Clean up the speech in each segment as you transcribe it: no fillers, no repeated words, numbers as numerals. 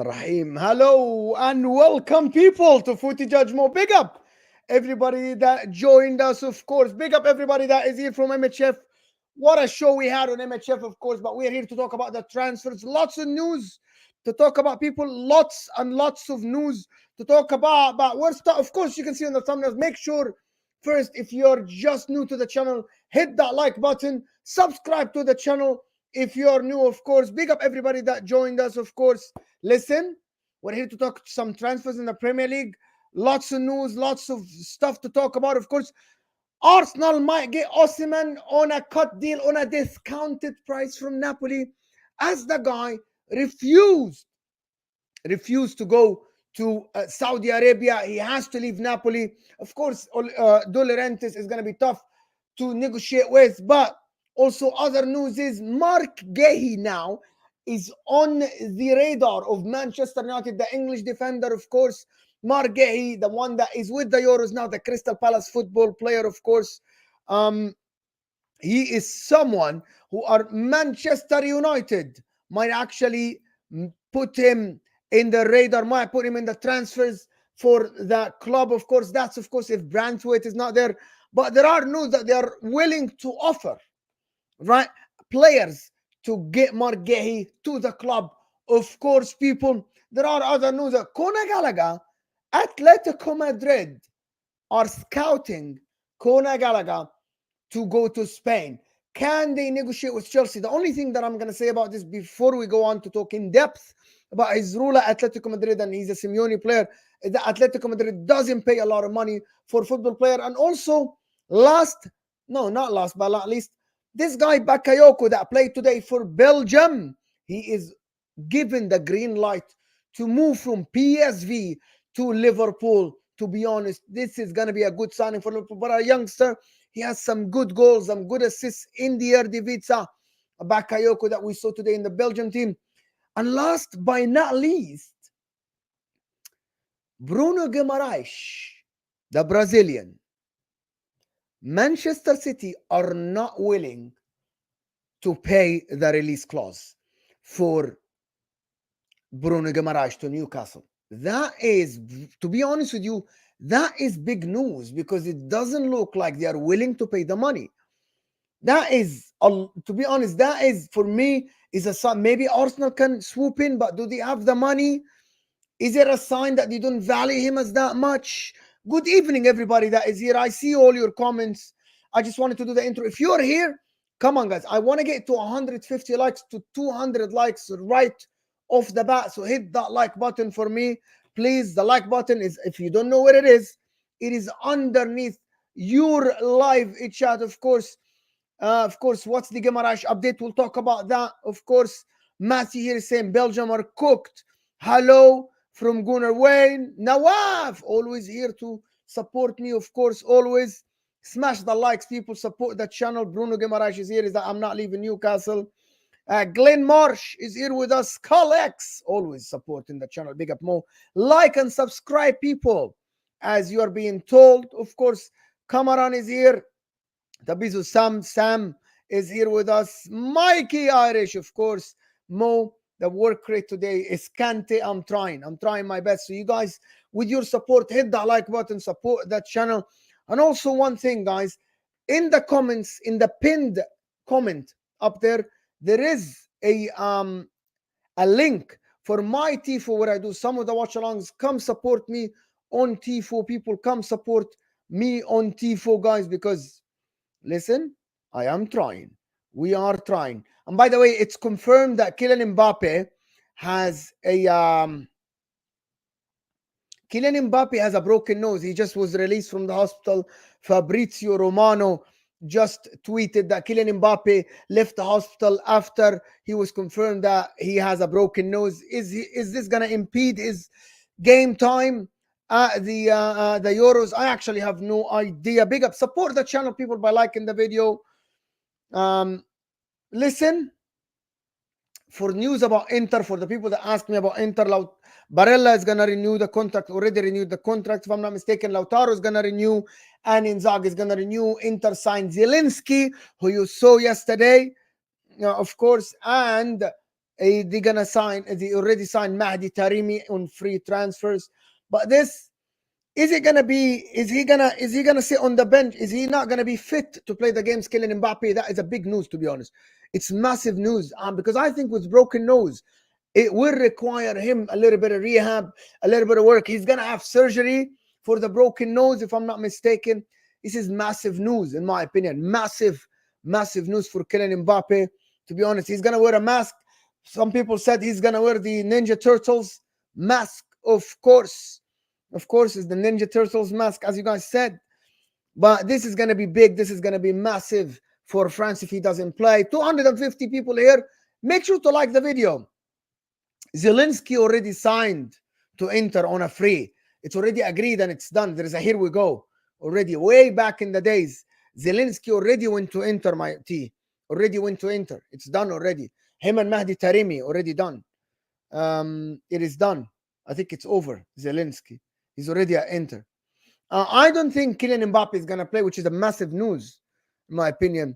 Rahim. Hello and welcome, people, to Footy JUDGEMO. Big up everybody that joined us, of course. Big up everybody that is here from MHF. What a show we had on MHF, of course. But we're here to talk about the transfers. Lots of news to talk about, people. Lots and lots of news to talk about. But we're of course, you can see on the thumbnails. Make sure first, if you're just new to the channel, hit that like button. Subscribe to the channel if you're new, of course. Big up everybody that joined us, of course. Listen, we're here to talk some transfers in the Premier League. Lots of news, lots of stuff to talk about. Of course, Arsenal might get Osimhen on a cut deal, on a discounted price from Napoli, as the guy refused to go to Saudi Arabia. He has to leave Napoli. Of course, De Laurentiis is going to be tough to negotiate with. But also other news is Mark Guehi now is on the radar of Manchester United, the English defender, of course. Mark Guehi, the one that is with the Euros now, the Crystal Palace football player, of course. He is someone who are Manchester United might actually put him in the radar, might put him in the transfers for the club. Of course, that's, of course, if Brantwaite is not there. But there are news that they are willing to offer, right, players to get Mark Guehi to the club. Of course, people, there are other news that Conor Gallagher, Atletico Madrid are scouting Conor Gallagher to go to Spain. Can they negotiate with Chelsea? The only thing that I'm going to say about this before we go on to talk in depth about his rule at Atletico Madrid, and he's a Simeone player, the Atletico Madrid doesn't pay a lot of money for a football player. And also, not least, this guy Bakayoko that played today for Belgium, he is given the green light to move from PSV to Liverpool to be honest, this is going to be a good signing for Liverpool. But our youngster, he has some good goals, some good assists in the Eredivisie. Bakayoko that we saw today in the Belgium team. And last but not least, Bruno Guimaraes, the Brazilian. Manchester City are not willing to pay the release clause for Bruno Guimaraes to Newcastle. That is, to be honest with you, that is big news because it doesn't look like they are willing to pay the money. That is, to be honest, that is, for me, is a sign. Maybe Arsenal can swoop in, but do they have the money? Is it a sign that they don't value him as that much? Good evening, everybody that is here. I see all your comments. I just wanted to do the intro. If you're here, come on, guys. I want to get to 150 likes to 200 likes right off the bat. So hit that like button for me. Please, the like button is, if you don't know where it is underneath your live chat, of course. What's the Guimarães update? We'll talk about that. Of course, Matthew here is saying Belgium are cooked. Hello from Gunnar Wayne. Nawaf, always here to support me, of course, always. Smash the likes, people. Support the channel. Bruno Guimarães is here. Is that I'm not leaving Newcastle. Glenn Marsh is here with us. 𝐒𝐤𝐿, always supporting the channel. Big up, Mo. Like and subscribe, people, as you are being told. Of course, Cameron is here. Tabizu Sam is here with us. Mikey Irish, of course. Mo, the work rate today is 𝐔𝐬𝐿. I'm trying my best. So you guys, with your support, hit that like button, support that channel. And also one thing, guys, in the comments, in the pinned comment up there, there is a link for my TIFO where I do some of the watch-alongs. Come support me on TIFO, people. Come support me on TIFO, guys, because listen, I am trying. We are trying. And by the way, it's confirmed that Kylian Mbappe has a broken nose. He just was released from the hospital. Fabrizio Romano just tweeted that Kylian Mbappe left the hospital after he was confirmed that he has a broken nose. Is this going to impede his game time at the Euros? I actually have no idea. Big up. Support the channel, people, by liking the video. Listen, for news about Inter, for the people that ask me about Inter, Barella is going to renew the contract, already renewed the contract, if I'm not mistaken. Lautaro is going to renew, and Inzaghi is going to renew. Inter signed Zielinski, who you saw yesterday, of course, and they already signed Mahdi Taremi on free transfers. But this, is he gonna sit on the bench? Is he not gonna be fit to play the games? Kylian Mbappe, that is a big news, to be honest. It's massive news, because I think with broken nose, it will require him a little bit of rehab, a little bit of work. He's gonna have surgery for the broken nose, if I'm not mistaken. This is massive news, in my opinion. Massive news for Kylian Mbappe. To be honest, he's gonna wear a mask. Some people said he's gonna wear the Ninja Turtles mask, of course. Of course, it's the Ninja Turtles mask, as you guys said. But this is going to be big. This is going to be massive for France if he doesn't play. 250 people here. Make sure to like the video. Zielinski already signed to Inter on a free. It's already agreed and it's done. There is a here we go. Already, way back in the days. Zielinski already went to Inter, my T. Already went to Inter. It's done already. Him and Mahdi Taremi already done. It is done. I think it's over. Zielinski. He's already at Inter. I don't think Kylian Mbappe is going to play, which is a massive news, in my opinion,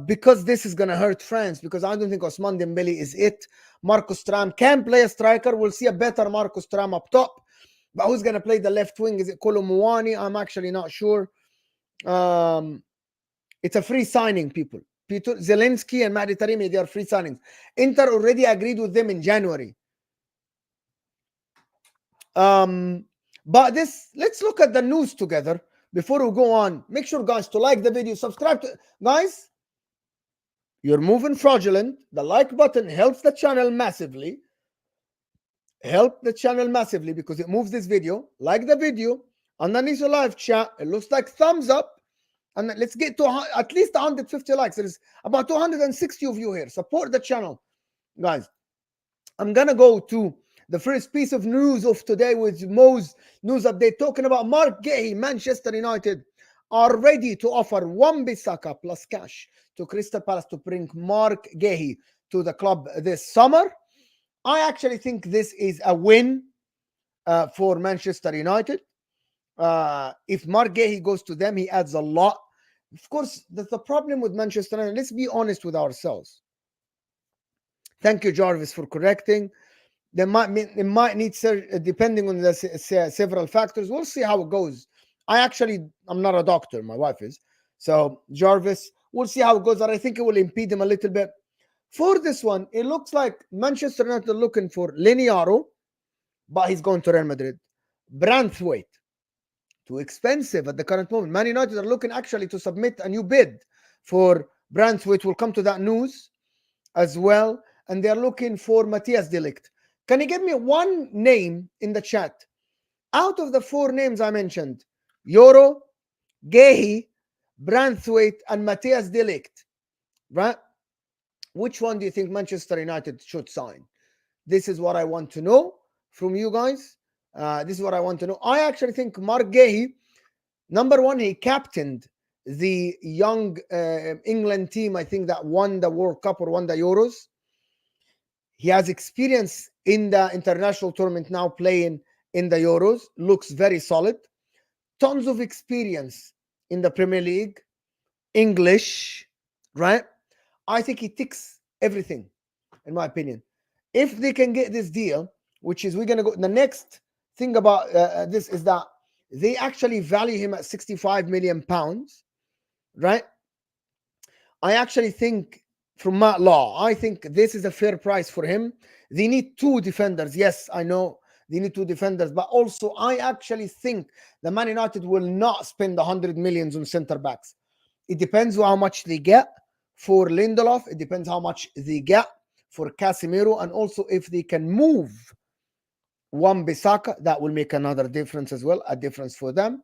because this is going to hurt France, because I don't think Ousmane Dembele is it. Marcus Thuram can play a striker. We'll see a better Marcus Thuram up top. But who's going to play the left wing? Is it Kolo Muani? I'm actually not sure. It's a free signing, people. Peter Zielinski and Mahdi Taremi, they are free signings. Inter already agreed with them in January. But let's look at the news together before we go on. Make sure, guys, to like the video, subscribe to, guys, you're moving fraudulent. The like button helps the channel massively. Help the channel massively because it moves this video. Like the video. Underneath the live chat, it looks like thumbs up. And let's get to at least 150 likes. There's about 260 of you here. Support the channel, guys. I'm going to go to The first piece of news of today was Mo's news update talking about Mark Guehi. Manchester United are ready to offer Wan-Bissaka plus cash to Crystal Palace to bring Mark Guehi to the club this summer. I actually think this is a win for Manchester United. If Mark Guehi goes to them, he adds a lot. Of course, that's the problem with Manchester United. Let's be honest with ourselves. Thank you, Jarvis, for correcting. It might need, depending on the several factors. We'll see how it goes. I'm not a doctor. My wife is. So, Jarvis, we'll see how it goes. And I think it will impede him a little bit. For this one, it looks like Manchester United are looking for Leniaro, but he's going to Real Madrid. Branthwaite, too expensive at the current moment. Man United are looking actually to submit a new bid for Branthwaite. We'll come to that news as well. And they're looking for Matthias de Ligt. Can you give me one name in the chat? Out of the 4 names I mentioned, Yoro, Guehi, Branthwaite, and Matthias de Ligt, right? Which one do you think Manchester United should sign? This is what I want to know from you guys. This is what I want to know. I actually think Mark Guehi, number one, he captained the young England team, I think, that won the World Cup or won the Euros. He has experience in the international tournament now, playing in the Euros. Looks very solid. Tons of experience in the Premier League. English, right? I think he ticks everything, in my opinion. If they can get this deal, which is we're going to go, the next thing about this is that they actually value him at 65 million pounds, right? I actually think, from Matt Law, I think this is a fair price for him. They need 2 defenders. Yes, I know they need 2 defenders, but also I actually think the Man United will not spend 100 millions on centre backs. It depends on how much they get for Lindelof. It depends how much they get for Casemiro, and also if they can move Wan-Bissaka, that will make another difference as well, a difference for them.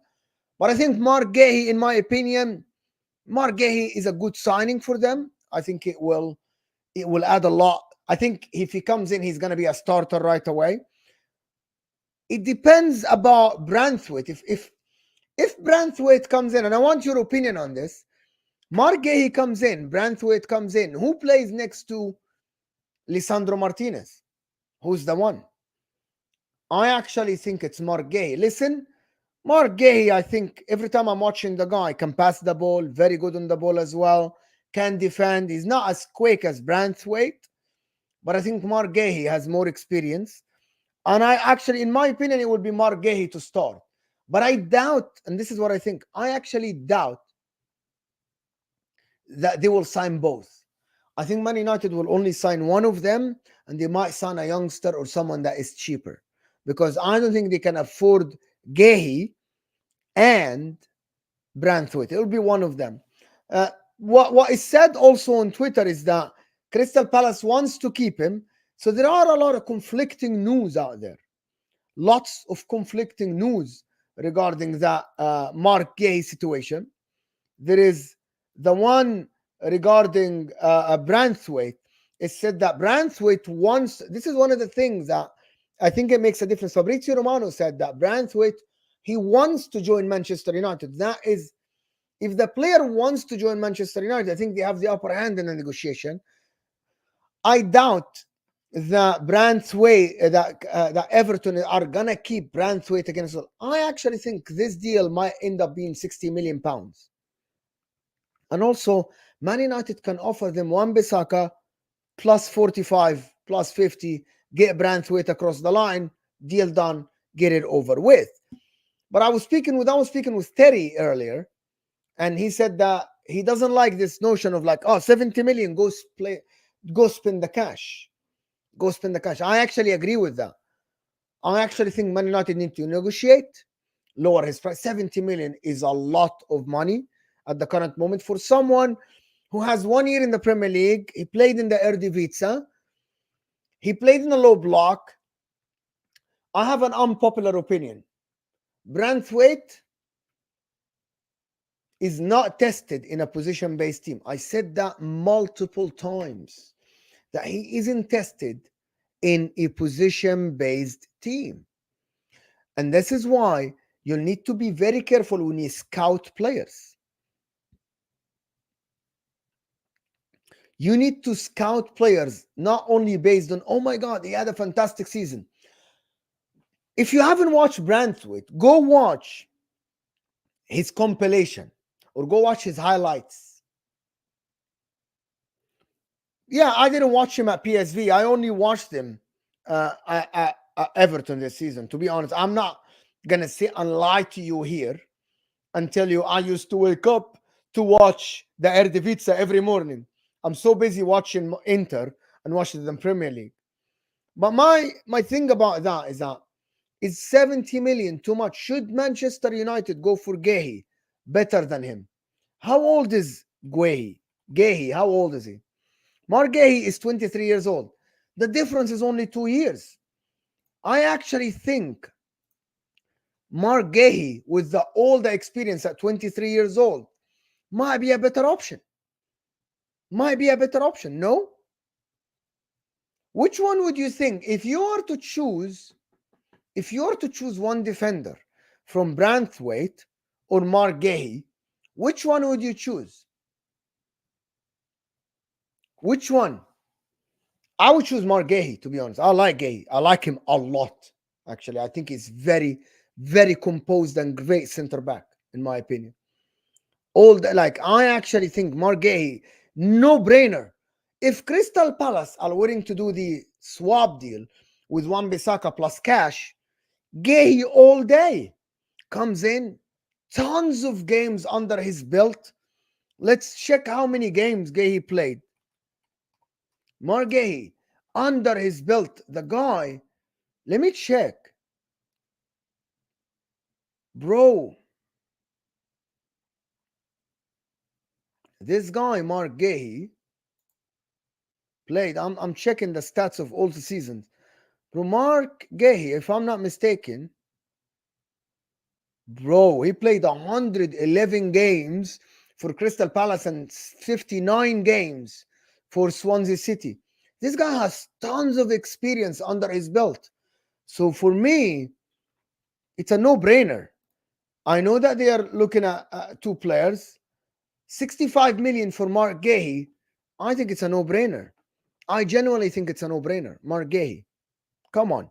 But I think Mark Guehi, in my opinion, Mark Guehi is a good signing for them. I think it will add a lot. I think if he comes in, he's going to be a starter right away. It depends about Branthwaite. If Branthwaite comes in, and I want your opinion on this, Mark Guehi comes in, Branthwaite comes in, who plays next to Lisandro Martinez? Who's the one? I actually think it's Mark Guehi. Listen, Mark Guehi, I think every time I'm watching the guy, can pass the ball, very good on the ball as well, can defend. He's not as quick as Branthwaite, but I think Mark Guehi has more experience. And I actually, in my opinion, it would be Mark Guehi to start. But I doubt, and this is what I think, I actually doubt that they will sign both. I think Man United will only sign one of them, and they might sign a youngster or someone that is cheaper, because I don't think they can afford Guehi and Branthwaite. It will be one of them. What is said also on Twitter is that Crystal Palace wants to keep him. So there are a lot of conflicting news out there. Lots of conflicting news regarding the Mark Guehi situation. There is the one regarding Branthwaite. It said that Branthwaite wants, this is one of the things that I think it makes a difference. Fabrizio Romano said that Branthwaite, he wants to join Manchester United. That is, if the player wants to join Manchester United, I think they have the upper hand in the negotiation. I doubt that Branthwaite, that Everton are gonna keep Branthwaite against. I actually think this deal might end up being 60 million pounds. And also, Man United can offer them Wan-Bissaka plus 45, plus 50, get Branthwaite across the line, deal done, get it over with. But I was speaking with Terry earlier, and he said that he doesn't like this notion of like, 70 million, go spend the cash. Go spend the cash. I actually agree with that. I actually think Man United need to negotiate, lower his price. 70 million is a lot of money at the current moment for someone who has 1 year in the Premier League. He played in the Eredivisie. He played in the low block. I have an unpopular opinion. Branthwaite is not tested in a position-based team. I said that multiple times, that he isn't tested in a position-based team. And this is why you'll need to be very careful when you scout players. You need to scout players not only based on, oh my God, he had a fantastic season. If you haven't watched Brantwaite, go watch his compilation or go watch his highlights. Yeah, I didn't watch him at PSV. I only watched him at Everton this season. To be honest, I'm not going to sit and lie to you here and tell you I used to wake up to watch the Eredivisie every morning. I'm so busy watching Inter and watching the Premier League. But my thing about that is 70 million too much? Should Manchester United go for Guehi better than him? How old is Guehi? Guehi, how old is he? Mark Guehi is 23 years old. The difference is only 2 years. I actually think Mark Guehi, with all the experience at 23 years old, might be a better option. Might be a better option, no? Which one would you think? If you are to choose one defender from Brantwaite or Mark Guehi, which one would you choose? Which one? I would choose Mark Guehi, to be honest. I like Guehi. I like him a lot, actually. I think he's very, very composed and great center back, in my opinion. I actually think Mark Guehi, no brainer. If Crystal Palace are willing to do the swap deal with Wan-Bissaka plus cash, Guehi all day comes in, tons of games under his belt. Let's check how many games Guehi played. Mark Guehi, under his belt, the guy, let me check. Bro, this guy, Mark Guehi, played, I'm checking the stats of all the seasons. Bro, Mark Guehi, if I'm not mistaken, bro, he played 111 games for Crystal Palace and 59 games for Swansea City. This guy has tons of experience under his belt. So for me, it's a no-brainer. I know that they are looking at two players. 65 million for Mark Guehi. I think it's a no-brainer. I genuinely think it's a no-brainer. Mark Guehi. Come on.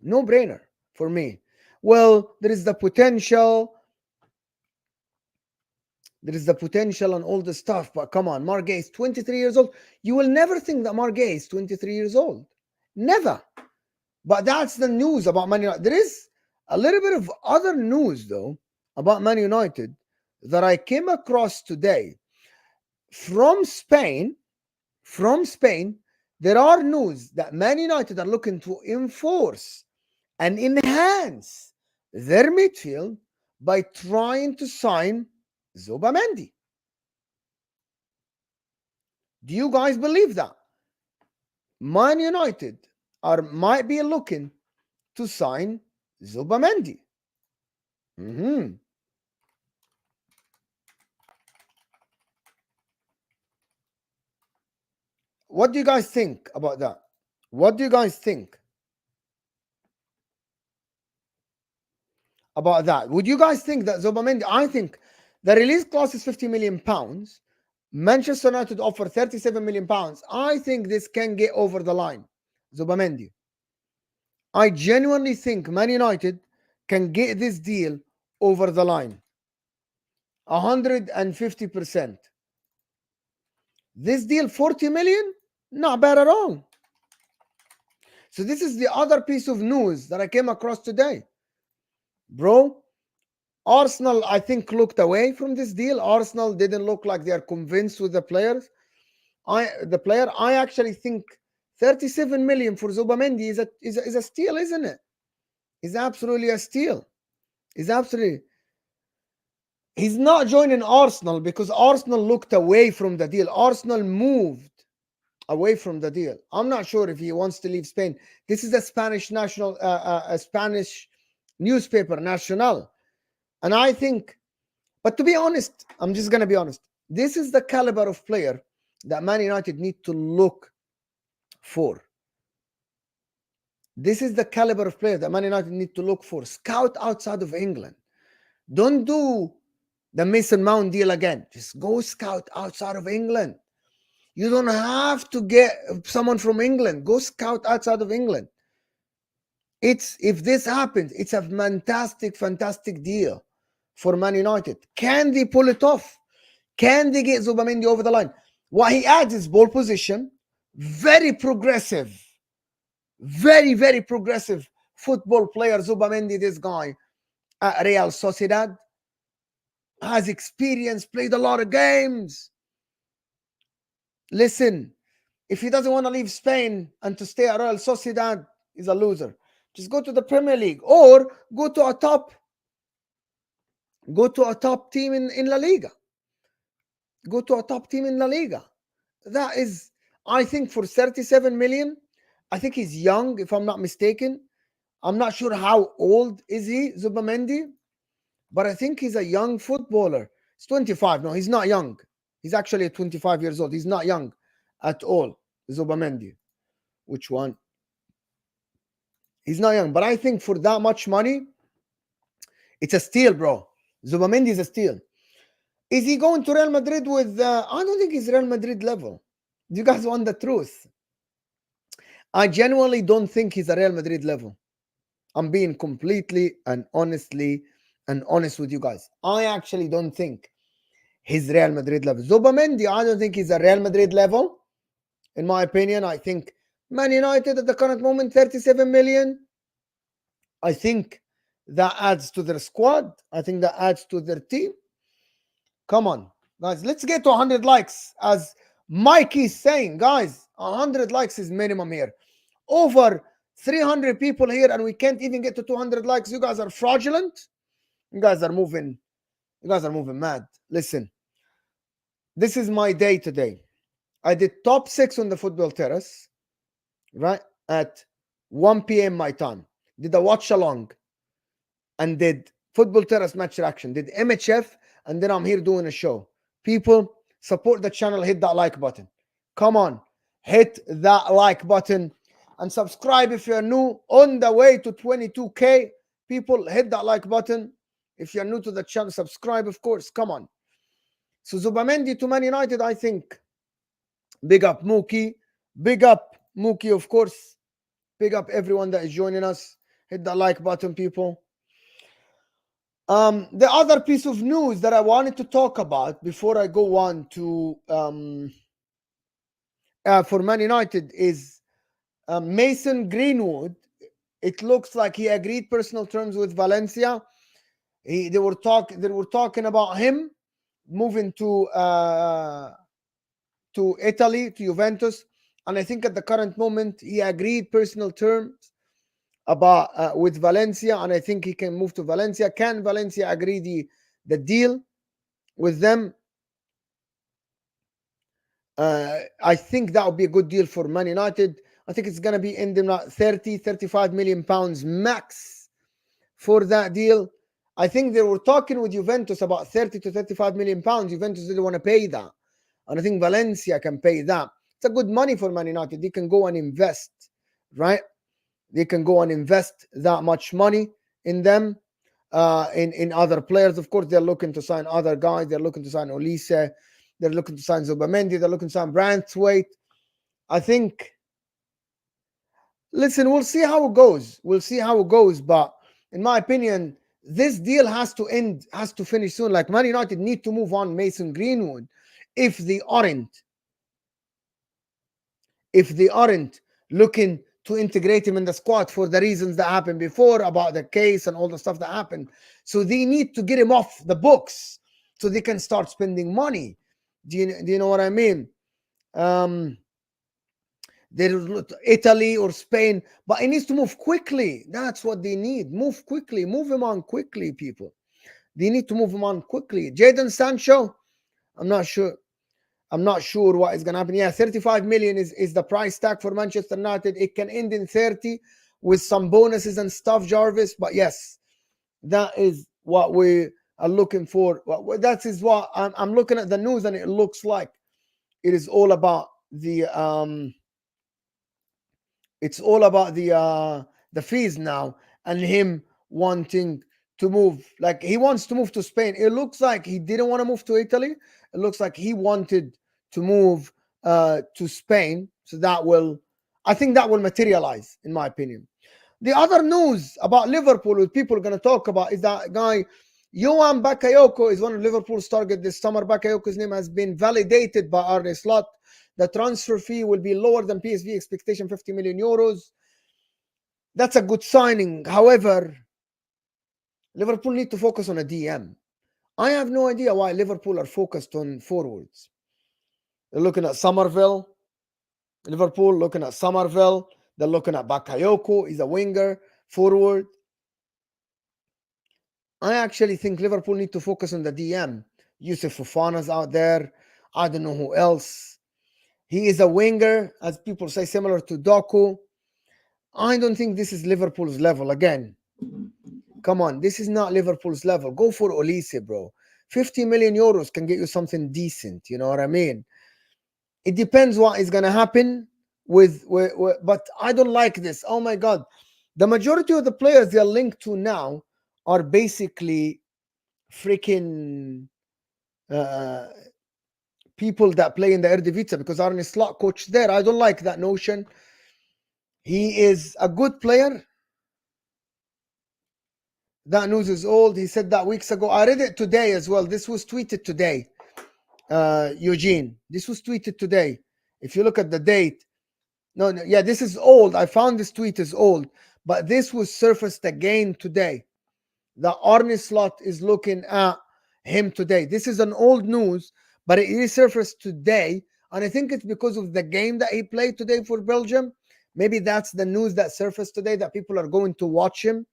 No-brainer for me. Well, there is the potential. There is the potential and all the stuff, but come on, Mark Guehi is 23 years old. You will never think that Mark Guehi is 23 years old. Never. But that's the news about Man United. There is a little bit of other news, though, about Man United that I came across today. From Spain, there are news that Man United are looking to enforce and enhance their midfield by trying to sign Zubimendi. Do you guys believe that? Man United might be looking to sign Zubimendi. What do you guys think about that? What do you guys think about that? Would you guys think that Zubimendi, I think the release clause is 50 million pounds. Manchester United offer 37 million pounds. I think this can get over the line. Zubimendi. I genuinely think Man United can get this deal over the line. 150%. This deal, 40 million? Not bad at all. So this is the other piece of news that I came across today. Bro, Arsenal, I think, looked away from this deal. Arsenal didn't look like they are convinced with the players. I actually think 37 million for Zubimendi is a steal, isn't it? It's absolutely a steal. He's not joining Arsenal because Arsenal looked away from the deal. Arsenal moved away from the deal. I'm not sure if he wants to leave Spain. This is a Spanish national, a Spanish newspaper, Nacional. And I think, but to be honest, I'm just going to be honest. This is the caliber of player that Man United need to look for. This is the caliber of player that Man United need to look for. Scout outside of England. Don't do the Mason Mount deal again. Just go scout outside of England. You don't have to get someone from England. Go scout outside of England. If this happens, it's a fantastic deal for Man United. Can they pull it off? Can they get Zubimendi over the line? What he adds is ball position, very progressive, very progressive football player. Zubimendi, this guy at Real Sociedad, has experience, played a lot of games. Listen, if he doesn't want to leave Spain and to stay at Real Sociedad, he's a loser. Just go to the Premier League or go to a top team in La Liga. Go to a top team in La Liga. That is, I think, for 37 million. I think he's young, if I'm not mistaken. I'm not sure how old is he, Zubimendi, but I think he's a young footballer. He's 25. No, he's not young. He's actually 25 years old. He's not young at all, Zubimendi. Which one? He's not young, but I think for that much money, it's a steal, bro. Zubimendi is a steal. Is he going to Real Madrid with... I don't think he's Real Madrid level. Do you guys want the truth? I genuinely don't think he's a Real Madrid level. I'm being completely and honest with you guys. I actually don't think he's Real Madrid level. Zubimendi, I don't think he's a Real Madrid level. In my opinion, I think Man United at the current moment, 37 million. I think that adds to their squad. I think that adds to their team. Come on, guys. Let's get to 100 likes. As Mike is saying, guys, 100 likes is minimum here. Over 300 people here, and we can't even get to 200 likes. You guys are fraudulent. You guys are moving mad. Listen, this is my day today. I did top 6 on the football terrace, right, at 1 p.m. my time. Did a watch along and did football terrace match reaction. Did MHF, and then I'm here doing a show. People, support the channel. Hit that like button. Come on, hit that like button and subscribe if you're new. On the way to 22K. People, hit that like button. If you're new to the channel, subscribe, of course. Come on. So Zubimendi to Man United, I think. Big up Mookie. Big up Mookie, of course. Big up everyone that is joining us. Hit the like button, people. The other piece of news that I wanted to talk about before I go on to for Man United is Mason Greenwood. It looks like he agreed personal terms with Valencia. They were talking about him moving to Italy, to Juventus, and I think at the current moment he agreed personal terms about with Valencia, and I think he can move to Valencia. Can Valencia agree the deal with them? I think that would be a good deal for Man United. I think it's going to be in the 35 million pounds max for that deal. I think they were talking with Juventus about 30 to 35 million pounds. Juventus didn't want to pay that. And I think Valencia can pay that. It's a good money for Man United. They can go and invest, right? They can go and invest that much money in them, in other players. Of course, they're looking to sign other guys. They're looking to sign 𝐒𝐤𝐬𝐿. They're looking to sign Zubimendi. They're looking to sign Branthwaite. I think, listen, we'll see how it goes. We'll see how it goes. But in my opinion, this deal has to end, has to finish soon. Like Man United need to move on Mason Greenwood if they aren't looking to integrate him in the squad for the reasons that happened before about the case and all the stuff that happened. So they need to get him off the books so they can start spending money. Do you know what I mean? There's Italy or Spain, but he needs to move quickly. That's what they need. Move quickly. Move him on quickly, people. They need to move him on quickly. Jadon Sancho, I'm not sure. I'm not sure what is going to happen. Yeah, 35 million is the price tag for Manchester United. It can end in 30 with some bonuses and stuff, Jarvis. But yes, that is what we are looking for. That is what I'm looking at the news, and it looks like it is all about the It's all about the fees now, and him wanting to move. Like, he wants to move to Spain. It looks like he didn't want to move to Italy. It looks like he wanted to move to Spain. So I think that will materialize, in my opinion. The other news about Liverpool, which people are going to talk about, is that guy Johan Bakayoko is one of Liverpool's target this summer. Bakayoko's name has been validated by Arne Slot. The transfer fee will be lower than PSV expectation, 50 million euros. That's a good signing. However, Liverpool need to focus on a DM. I have no idea why Liverpool are focused on forwards. They're looking at Somerville. Liverpool looking at Somerville. They're looking at Bakayoko. He's a winger, forward. I actually think Liverpool need to focus on the DM. Yusuf Fofana's out there. I don't know who else. He is a winger, as people say, similar to Doku. I don't think this is Liverpool's level. Again, come on, this is not Liverpool's level. Go for 𝐒𝐤𝐬𝐿, bro. 50 million euros can get you something decent. You know what I mean? It depends what is going to happen but I don't like this. Oh my God. The majority of the players they are linked to now are basically freaking people that play in the Eredivisie, because Arne Slot coach there. I don't like that notion. He is a good player. That news is old. He said that weeks ago. I read it today as well. This was tweeted today, Eugene. This was tweeted today. If you look at the date, no, yeah, this is old. I found this tweet is old, but this was surfaced again today. The Arne Slot is looking at him today. This is an old news, but it resurfaced today, and I think it's because of the game that he played today for Belgium. Maybe that's the news that surfaced today, that people are going to watch him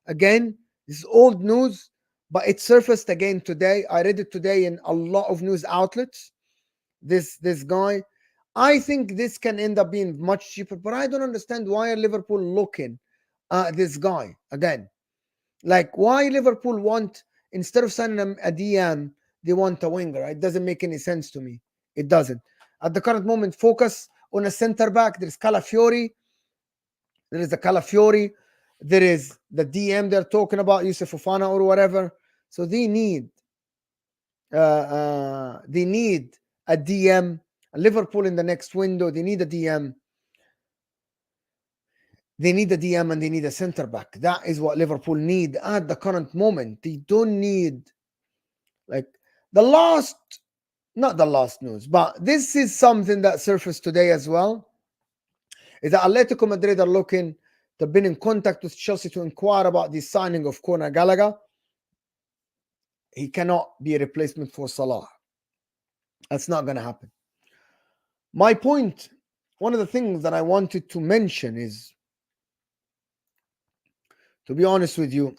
again. This is old news, but it surfaced again today. I read it today in a lot of news outlets. This guy, I think this can end up being much cheaper, but I don't understand why are Liverpool looking at this guy again. Like, why Liverpool want, instead of signing a DM, they want a winger? It doesn't make any sense to me. It doesn't. At the current moment, focus on a center back. There's Calafiori. There is the Calafiori. There is the DM they're talking about, Yusuf Fofana or whatever. So they need a DM. Liverpool in the next window, they need a DM. They need a DM and they need a center back. That is what Liverpool need at the current moment. They don't need, like, not the last news, but this is something that surfaced today as well. Is that Atletico Madrid are looking, they've been in contact with Chelsea to inquire about the signing of Conor Gallagher. He cannot be a replacement for Salah. That's not going to happen. My point, one of the things that I wanted to mention is, to be honest with you,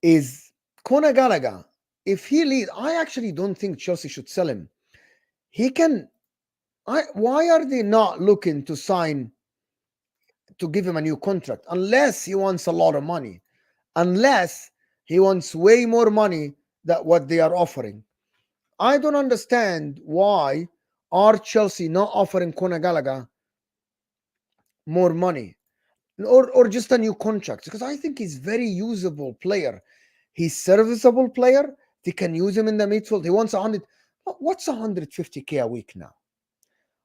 is Conor Gallagher, if he leaves, I actually don't think Chelsea should sell him. He can. Why are they not looking to sign, to give him a new contract? Unless he wants a lot of money. Unless he wants way more money than what they are offering. I don't understand why are Chelsea not offering Conor Gallagher more money, or just a new contract, because I think he's very usable player. He's serviceable player. They can use him in the midfield. He wants 100. What's 150k a week now?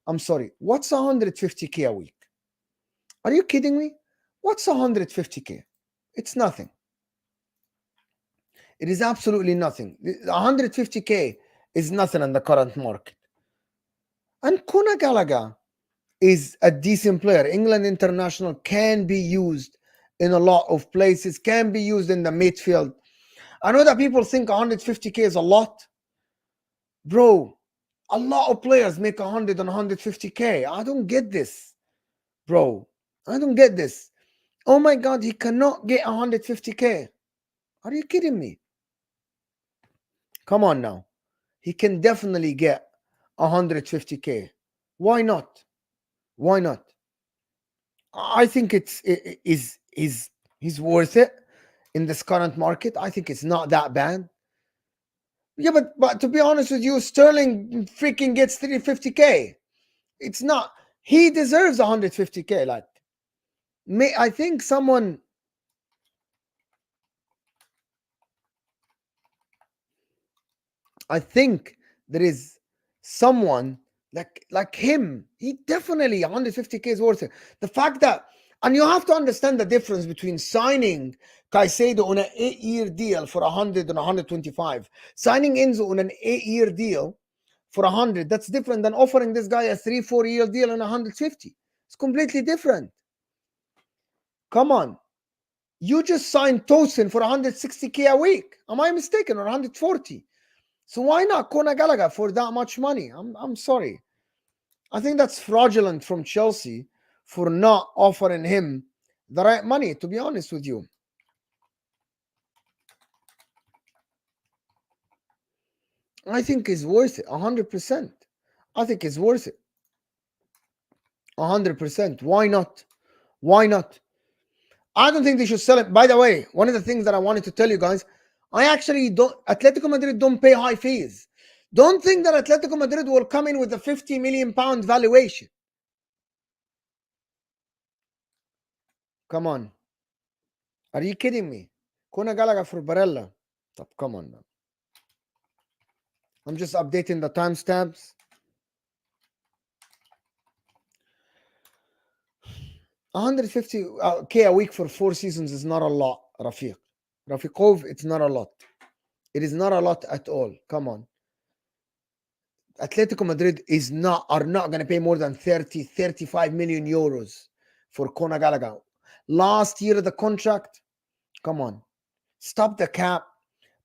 I'm sorry. What's 150k a week? Are you kidding me? What's 150k? It's nothing. It is absolutely nothing. 150k is nothing in the current market. And Conor Gallagher is a decent player. England international, can be used in a lot of places, can be used in the midfield. I know that people think 150k is a lot. Bro, a lot of players make 100 and 150k. I don't get this, bro. I don't get this. Oh my God, he cannot get 150k. Are you kidding me? Come on now. He can definitely get 150k. Why not? Why not? I think he's worth it in this current market. I think it's not that bad. Yeah, but to be honest with you, Sterling freaking gets 350k. It's not. He deserves 150k. Like, I think someone. I think there is someone like him. He definitely 150k is worth it. The fact that, and you have to understand the difference between signing Caicedo on an 8-year deal for 100 and 125, signing Enzo on an 8-year deal for 100. That's different than offering this guy a 3-4 year deal on 150. It's completely different. Come on. You just signed Tosin for 160k a week. Am I mistaken? Or 140? So why not Conor Gallagher for that much money? I'm sorry. I think that's fraudulent from Chelsea for not offering him the right money, to be honest with you. I think it's worth it 100%. I think it's worth it 100%. Why not? Why not? I don't think they should sell it. By the way, one of the things that I wanted to tell you guys, I actually don't. Atletico Madrid don't pay high fees. Don't think that Atletico Madrid will come in with a 50 million pound valuation. Come on. Are you kidding me? Conor Gallagher for Barella. Come on now. I'm just updating the timestamps. 150k a week for 4 seasons is not a lot, Rafiq. Rafiqov, it's not a lot. It is not a lot at all. Come on. Atletico Madrid are not going to pay more than 35 million euros for Conor Gallagher. Last year, the contract, come on. Stop the cap.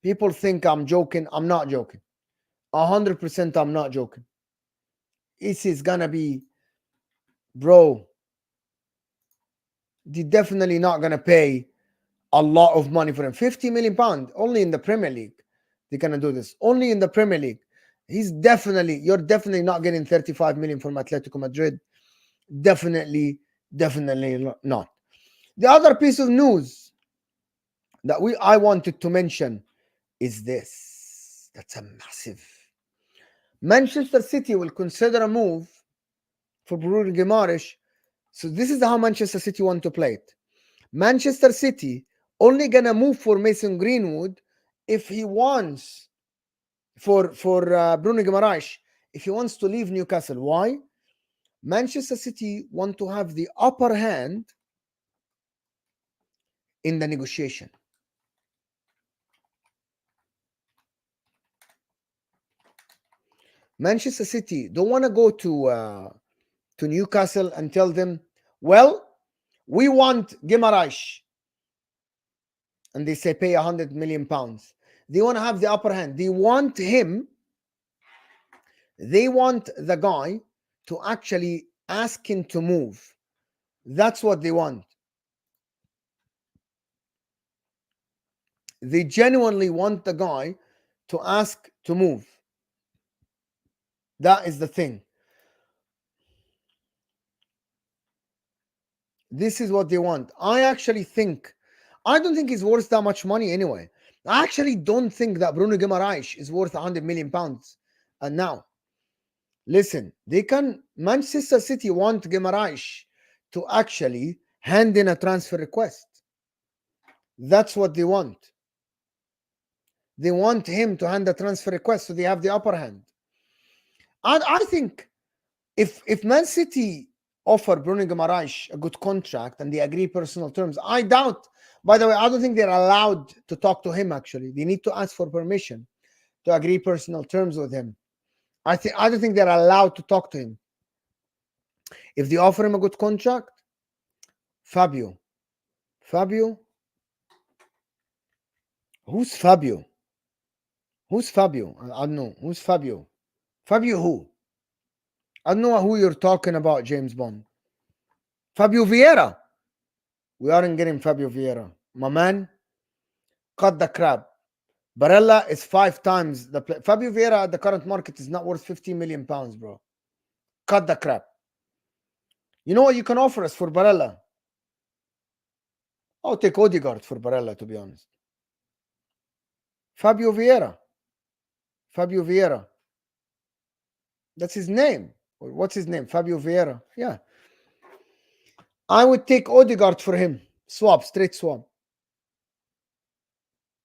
People think I'm joking. I'm not joking. 100% I'm not joking. This is going to be, bro, they're definitely not going to pay a lot of money for him. 50 million pounds only in the Premier League. They're going to do this. Only in the Premier League. You're definitely not getting 35 million from Atletico Madrid. Definitely not. The other piece of news that I wanted to mention is this. That's a massive. Manchester City will consider a move for Bruno Guimaraes. So this is how Manchester City want to play it. Manchester City only gonna move for Mason Greenwood if he wants for Bruno Guimaraes if he wants to leave Newcastle. Why? Manchester City want to have the upper hand in the negotiation. Manchester City don't want to go to Newcastle and tell them, well, we want Guimarães, and they say pay 100 million pounds. They want to have the upper hand. They want him. They want the guy to actually ask him to move. That's what they want. They genuinely want the guy to ask to move. That is the thing. This is what they want. I don't think he's worth that much money anyway. I actually don't think that Bruno Guimaraes is worth 100 million pounds. And now, listen, Manchester City want Guimaraes to actually hand in a transfer request. That's what they want. They want him to hand a transfer request so they have the upper hand. And I think if Man City offer Bruno Guimaraes a good contract and they agree personal terms, I doubt. By the way, I don't think they're allowed to talk to him. Actually, they need to ask for permission to agree personal terms with him. I don't think they're allowed to talk to him. If they offer him a good contract, Fabio, who's Fabio? Who's Fabio? I don't know. Who's Fabio? Fabio who? I don't know who you're talking about, James Bond. Fabio Vieira. We aren't getting Fabio Vieira. My man, cut the crap. Barella is 5 times the play. Fabio Vieira at the current market is not worth 15 million pounds, bro. Cut the crap. You know what you can offer us for Barella? I'll take Odegaard for Barella, to be honest. Fabio Vieira. Fabio Vieira. That's his name. Or what's his name? Fabio Vieira. Yeah. I would take Odegaard for him. Swap, straight swap.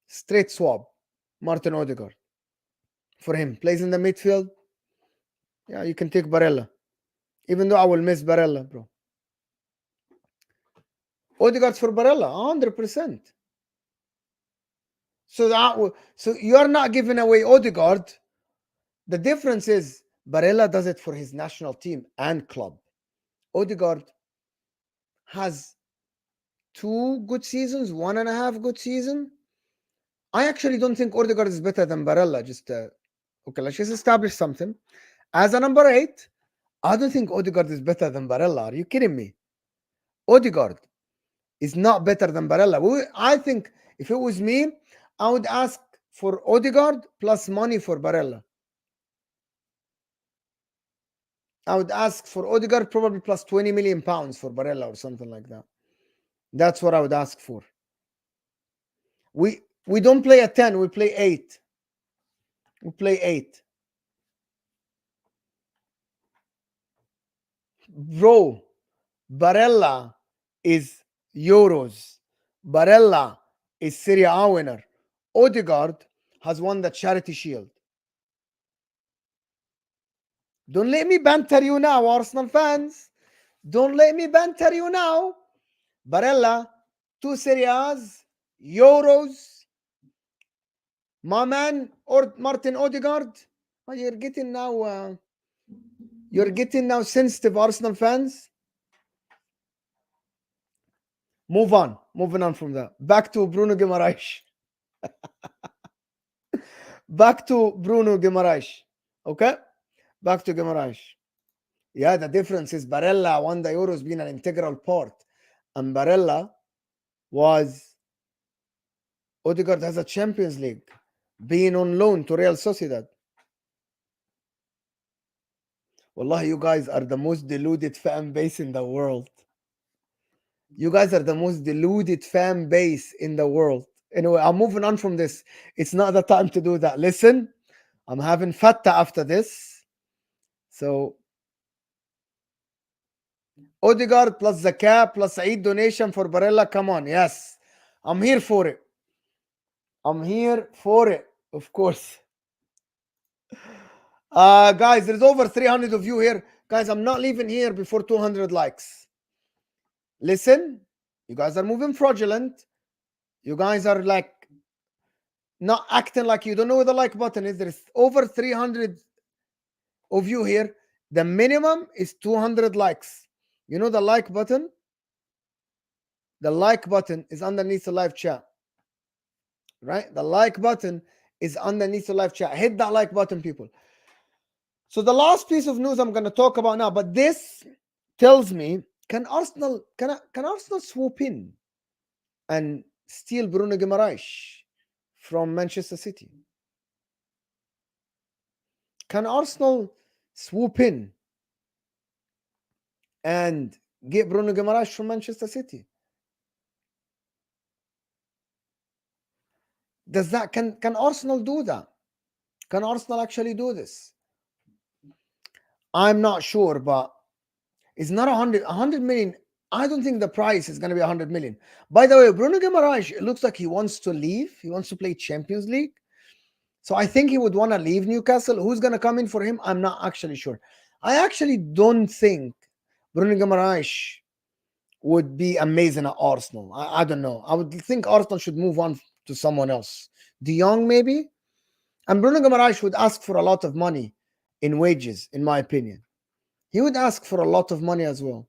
Straight swap. Martin Odegaard. For him. Plays in the midfield. Yeah, you can take Barella. Even though I will miss Barella, bro. Odegaard's for Barella, 100%. So you are not giving away Odegaard. The difference is Barella does it for his national team and club. Odegaard has 2 good seasons, 1.5 good season. I actually don't think Odegaard is better than Barella. Okay, let's just establish something. As a number 8, I don't think Odegaard is better than Barella. Are you kidding me? Odegaard is not better than Barella. I think if it was me, I would ask for Odegaard plus money for Barella. I would ask for Odegaard probably plus 20 million pounds for Barella or something like that. That's what I would ask for. We don't play a 10, we play 8. We play 8. Bro, Barella is Euros. Barella is Serie A winner. Odegaard has won the Charity Shield. Don't let me banter you now, Arsenal fans. Don't let me banter you now. Barella, 2 Serie A's, Euros. My man, or Martin Odegaard. Oh, you're getting now sensitive, Arsenal fans. Moving on from that. Back to Bruno Guimaraes. Back to Bruno Guimaraes. Okay? Back to Guimaraes. Yeah, the difference is Barella won the Euros being an integral part. And Barella was... Odegaard has a Champions League. Being on loan to Real Sociedad. Wallahi, you guys are the most deluded fan base in the world. You guys are the most deluded fan base in the world. Anyway, I'm moving on from this. It's not the time to do that. Listen, I'm having fatta after this. So, Odegaard plus Zakah plus Eid donation for Barella. Come on, yes. I'm here for it. I'm here for it, of course. Guys, there's over 300 of you here. Guys, I'm not leaving here before 200 likes. Listen, you guys are moving fraudulent. You guys are like not acting like you don't know where the like button is. There's over 300 of you here. The minimum is 200 likes. You know the like button? The like button is underneath the live chat. Right? The like button is underneath the live chat. Hit that like button, people. So the last piece of news I'm going to talk about now, but this tells me, can Arsenal swoop in and steal Bruno Guimaraes from Manchester City? Can Arsenal swoop in and get Bruno Guimaraes from Manchester City? Can Arsenal do that? Can Arsenal actually do this? I'm not sure, but it's not 100 million. I don't think the price is going to be 100 million. By the way, Bruno Guimaraes, it looks like he wants to leave. He wants to play Champions League. So I think he would want to leave Newcastle. Who's going to come in for him? I'm not actually sure. I actually don't think Bruno Guimaraes would be amazing at Arsenal. I don't know. I would think Arsenal should move on to someone else. De Jong, maybe? And Bruno Guimaraes would ask for a lot of money in wages, in my opinion. He would ask for a lot of money as well.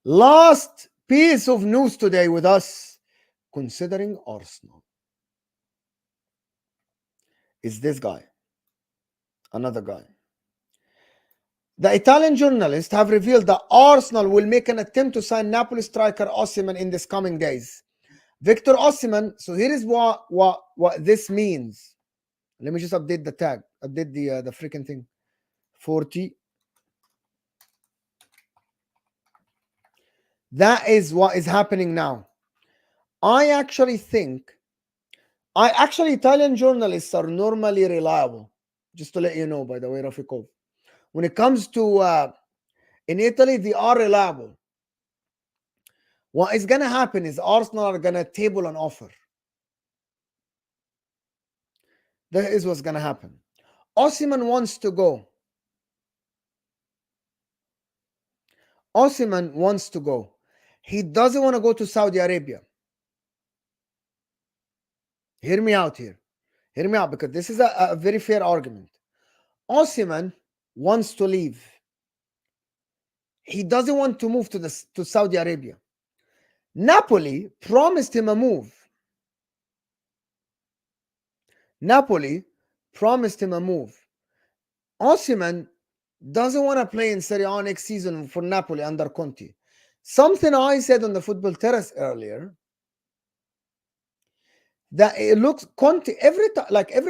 Last piece of news today with us, considering Arsenal, is this guy. Another guy. The Italian journalists have revealed that Arsenal will make an attempt to sign Napoli striker Osimhen in this coming days. Victor Osimhen. So here is what this means. Let me just update the tag. Update the freaking thing. 40. That is what is happening now. I actually think Actually, Italian journalists are normally reliable. Just to let you know, by the way, Rafikov. When it comes to in Italy, they are reliable. What is going to happen is Arsenal are going to table an offer. That is what's going to happen. Osimhen wants to go. Osimhen wants to go. He doesn't want to go to Saudi Arabia. Hear me out here. Hear me out, because this is a very fair argument. Osimhen wants to leave. He doesn't want to move to Saudi Arabia. Napoli promised him a move. Napoli promised him a move. Osimhen doesn't want to play in Serie A next season for Napoli under Conte. Something I said on the Football Terrace earlier, that it looks Conte every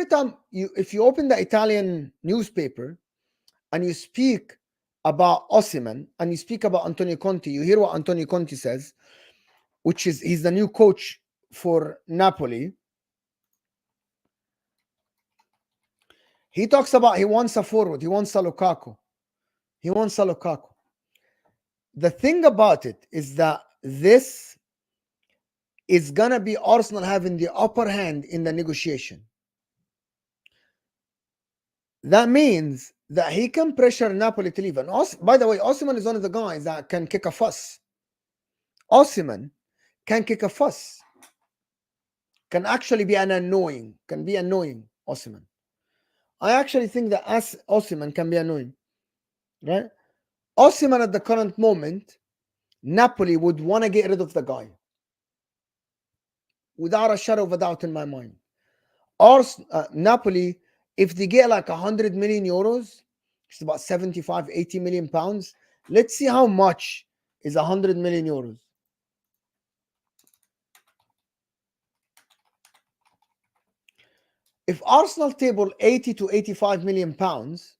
time if you open the Italian newspaper and you speak about Osimhen and you speak about Antonio Conte, you hear what Antonio Conte says, which is he's the new coach for Napoli. He talks about he wants a forward, he wants a Lukaku. He wants a Lukaku. The thing about it is that this is gonna be Arsenal having the upper hand in the negotiation. That means that he can pressure Napoli to leave. And by the way, Osimhen is one of the guys that can kick a fuss. Osimhen can kick a fuss. Can actually be annoying. Osimhen. I actually think that Osimhen can be annoying. Right? Osimhen at the current moment, Napoli would want to get rid of the guy. Without a shadow of a doubt in my mind. Napoli, if they get like 100 million euros, it's about 75, 80 million pounds. Let's see how much is 100 million euros. If Arsenal table 80 to 85 million pounds,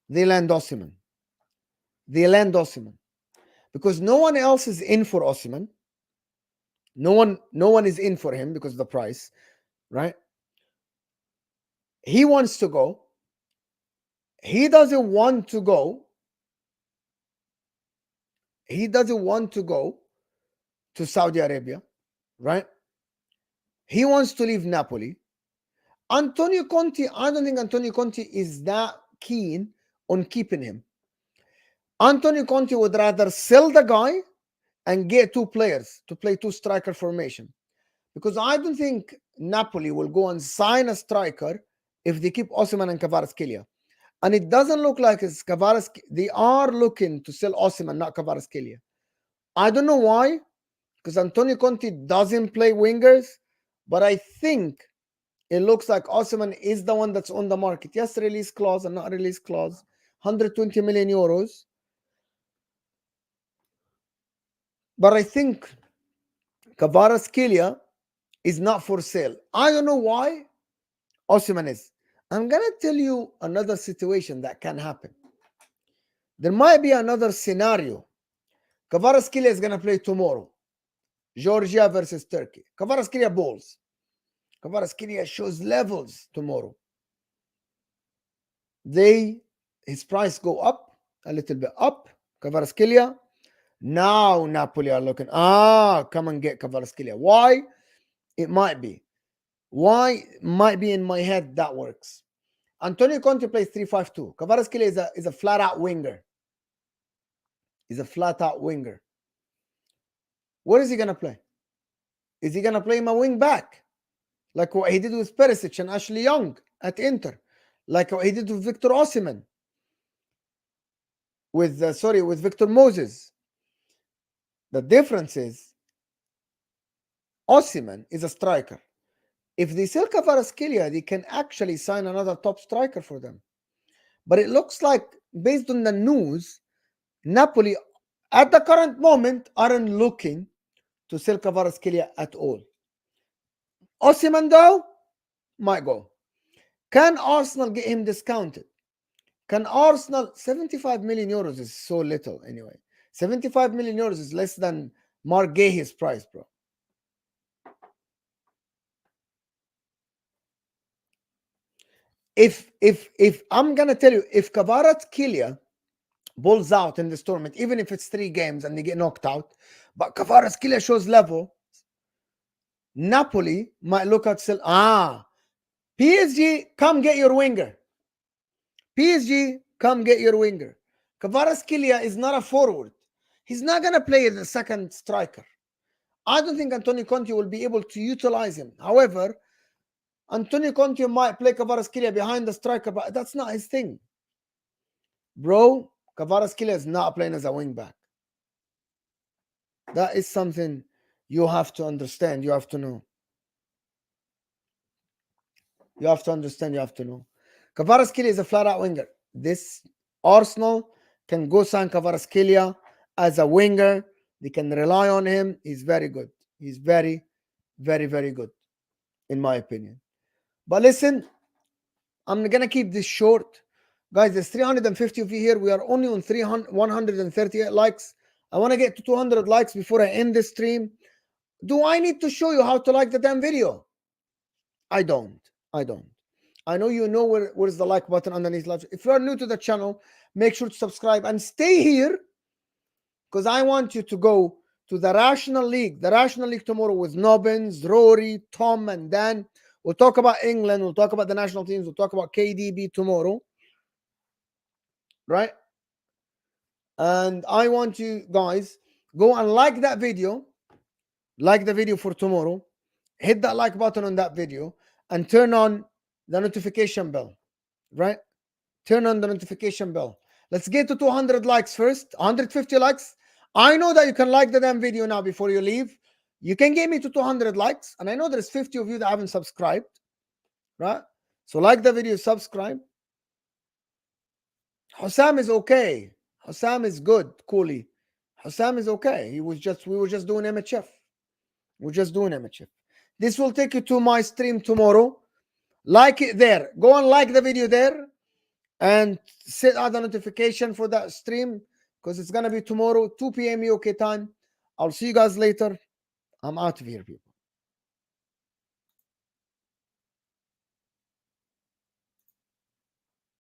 they land Osimhen. Because no one else is in for Osimhen. No one is in for him because of the price, right? He wants to go. He doesn't want to go. He doesn't want to go to Saudi Arabia, right? He wants to leave Napoli. Antonio Conte, I don't think Antonio Conte is that keen on keeping him. Antonio Conte would rather sell the guy and get two players to play two striker formation. Because I don't think Napoli will go and sign a striker if they keep Osimhen and 𝐒𝐲. And it doesn't look like it's 𝐒𝐲. They are looking to sell Osimhen, not 𝐒𝐲. I don't know why, because Antonio Conte doesn't play wingers, but I think it looks like Osimhen is the one that's on the market. Yes, release clause and not release clause. 120 million euros. But I think 𝐒𝐲 is not for sale. I don't know why Osimhen is. I'm going to tell you another situation that can happen. There might be another scenario. 𝐒𝐲 is going to play tomorrow. Georgia versus Turkey. 𝐒𝐲 balls. 𝐒𝐲 shows levels tomorrow. His price go up, a little bit up. 𝐒𝐲. Now Napoli are looking, come and get 𝐒𝐲. Why? It might be. Why? Might be in my head that works. Antonio Conte plays 3-5-2. 𝐒𝐲 is a flat-out winger. He's a flat-out winger. What is he going to play? Is he going to play him a wing back? Like what he did with Perisic and Ashley Young at Inter. Like what he did with Victor Osimhen. With Victor Moses. The difference is Osimhen is a striker. If they sell 𝐒𝐲, they can actually sign another top striker for them. But it looks like, based on the news, Napoli, at the current moment, aren't looking to sell 𝐒𝐲 at all. Osimhen, though, might go. Can Arsenal get him discounted? Can Arsenal... 75 million euros is so little anyway. 75 million euros is less than Mark Guehi's price, bro. If I'm gonna tell you, if 𝐒𝐤𝐿 pulls out in this tournament, even if it's 3 games and they get knocked out, but 𝐒𝐤𝐿 shows level, Napoli might look at PSG, come get your winger. PSG, come get your winger. 𝐒𝐤𝐿 is not a forward. He's not gonna play as a second striker. I don't think Antonio Conte will be able to utilize him. However, Antonio Conte might play 𝐒𝐤𝐿 behind the striker, but that's not his thing. Bro, 𝐒𝐤𝐿 is not playing as a wing back. That is something you have to understand. You have to know. You have to understand. You have to know. 𝐒𝐤𝐿 is a flat-out winger. This Arsenal can go sign 𝐒𝐤𝐿 as a winger. They can rely on him. He's very good. He's very, very, very good, in my opinion. But listen, I'm going to keep this short. Guys, there's 350 of you here. We are only on 138 likes. I want to get to 200 likes before I end this stream. Do I need to show you how to like the damn video? I don't. I know you know where's the like button underneath. If you are new to the channel, make sure to subscribe and stay here, because I want you to go to the National League. The National League tomorrow with Nobbins, Rory, Tom, and Dan. We'll talk about England. We'll talk about the national teams. We'll talk about KDB tomorrow. Right? And I want you guys, go and like that video. Like the video for tomorrow. Hit that like button on that video. And turn on the notification bell. Right? Turn on the notification bell. Let's get to 200 likes first. 150 likes. I know that you can like the damn video now before you leave. You can get me to 200 likes. And I know there's 50 of you that haven't subscribed. Right? So like the video, subscribe. HUSAM is okay. HUSAM is good, Cooley. HUSAM is okay. We were just doing MHF. We're just doing MHF. This will take you to my stream tomorrow. Like it there. Go and like the video there. And set out the notification for that stream, because it's going to be tomorrow, 2 p.m. UK time. I'll see you guys later. I'm out of here, people.